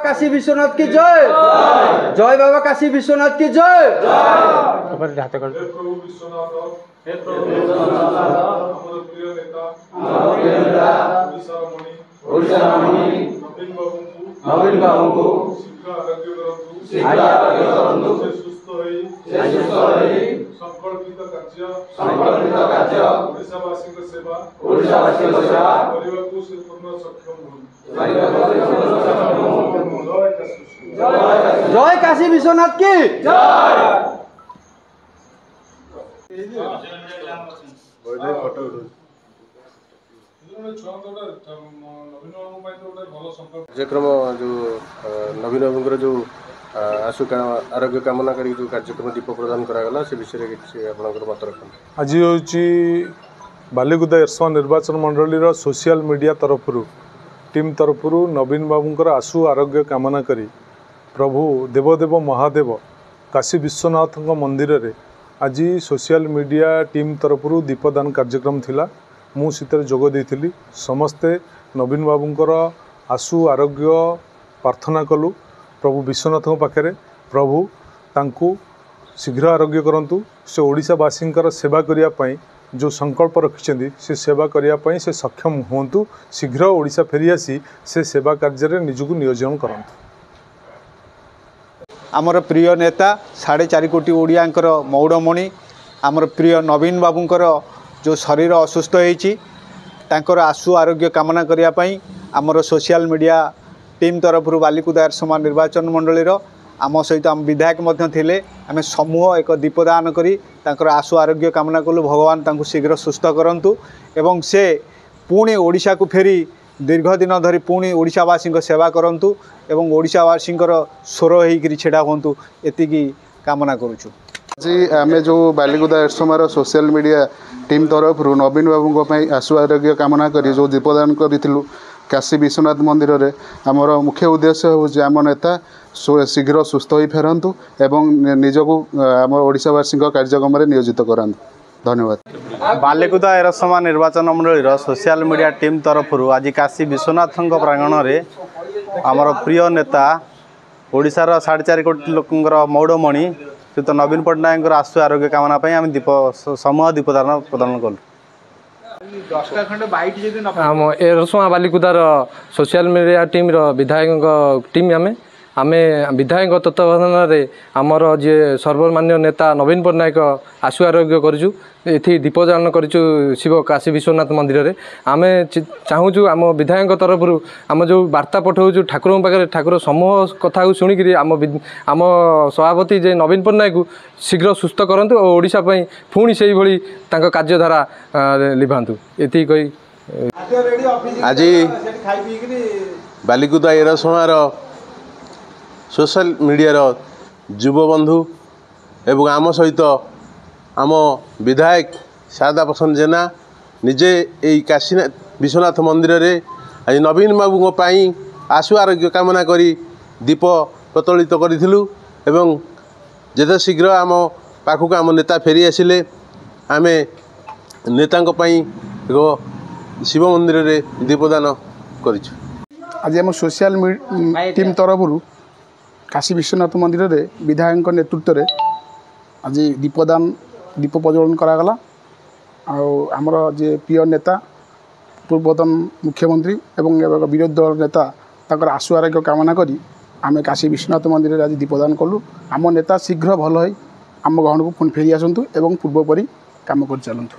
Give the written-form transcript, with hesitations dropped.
काशी विश्वनाथ की जय जय बाबा काशी विश्वनाथ की जय नवीन बाबू को संकल्पित कार्य ओडिशावासी सेवा जय काशी विश्वनाथ की कार्यक्रम जो नवीन बाबूर जो आशु आरोग्य कामना कर जो कार्यक्रम दीप प्रदान करागला से विषय आपंकर मत रखते आज हूँ बालीकुदा एरसमा निर्वाचन मंडली सोशल मीडिया तरफ टीम तरफ नवीन बाबूंकर आशु आरोग्य कामना करी प्रभु देवदेव महादेव काशी विश्वनाथ मंदिर रे आज सोशल मीडिया टीम तरफ दीपदान कार्यक्रम थिला मु सितर जोग देइथिली समस्ते नवीन बाबूंकर आशु आरोग्य प्रार्थना कलु प्रभु विश्वनाथ पाखे प्रभु तांकु शीघ्र आरोग्य करंतु से ओडिशावासी सेवा करने जो संकल्प रखिंट से सेवा करने से सक्षम होंतु शीघ्र ओडिशा फेरी आसी से सेवा कार्य में निजक नियोजन करंतु। आमर प्रिय नेता 4.5 कोटी ओडियांकर मौड़मणि आमर प्रिय नवीन बाबूंकर जो शरीर असुस्थ होती आशु आरोग्य कामना करने आमर सोशल मीडिया टीम तरफ बालीकुदा एरसमा निर्वाचन मंडलीर आम सहित आम विधायक थे आम समूह एक दीपदान करी आशु आरोग्य कामना कलु भगवान तांको शीघ्र सुस्थ करंतु एवं से पुणी ओडिशा को फेरी दीर्घ दिन धरी पुणी ओडिशावासी सेवा करंतु एवं ओडिशावासी स्वर होकर छेड़ा हुंतु एतिकी कामना करुचु। जी आम जो बालीकुदा एरसमार सोशल मीडिया टीम तरफ नवीन बाबू आशु आरोग्य कामना करी जो दीपदान करूँ काशी विश्वनाथ मंदिर रे आमर मुख्य उद्देश्य हूँ आम नेता शीघ्र सुस्थ हो फेरतु एवं निजक आम ओडिशावासी कार्यक्रम में नियोजित करातु। धन्यवाद। बालीकुदा एरसमा निर्वाचन मंडलीर सोशल मीडिया टीम तरफ आज काशी विश्वनाथ प्रांगण में आमर प्रिय नेता ओडिशार 4.5 कोटी लोकंर मौड़मणि श्रीयुत नवीन पट्टनायक आशु आरोग्य कामना आम दीप समूह दीपदान प्रदान कलु। आम एरसमा बालीकुदार सोशल मीडिया टीम विधायक टीम आम विधायक तत्वावधान में आमर जी सर्वमान्य नेता नवीन पट्टनायक आशु आरोग्य करूँ ये दीपदान करूँ शिव काशी विश्वनाथ मंदिर में आम चाहूँ आम विधायक तरफ आम जो वार्ता पठाऊँ ठाकुर पाखे ठाकुर समूह कथा शुणिक आम सभापति जे नवीन पट्टनायक शीघ्र सुस्थ करंतु और ओडिशा पुणी से भली कार्यधारा लिभांतु ये कही आज बालीकुदा एरसमार सोशल मीडिया युवबंधु एवं आम सहित आम विधायक शारदा प्रसाद जेना निजे यही काशी विश्वनाथ मंदिर रे आज नवीन बाबू आशु आरोग्य कामना करी दीप प्रतलित करूँ एवं जेते शीघ्र आम पाखक आम नेता फेरी आसिले आम नेता एक शिव मंदिर रे दीपदान कर आज आम सोशल टीम तरफ काशी विश्वनाथ मंदिर रे विधायक नेतृत्व में आज दीप प्रज्वलन करागला आमर जे प्रिय नेता पूर्वतन मुख्यमंत्री एवं विरोधी दल नेता ताकर आशु आरोग्य कामना करी आम काशी विश्वनाथ मंदिर आज दीपदान कलु। आम नेता शीघ्र भल आम गहन को पुणी फेरी आसतु एवं पूर्वपरी काम कर चलतु।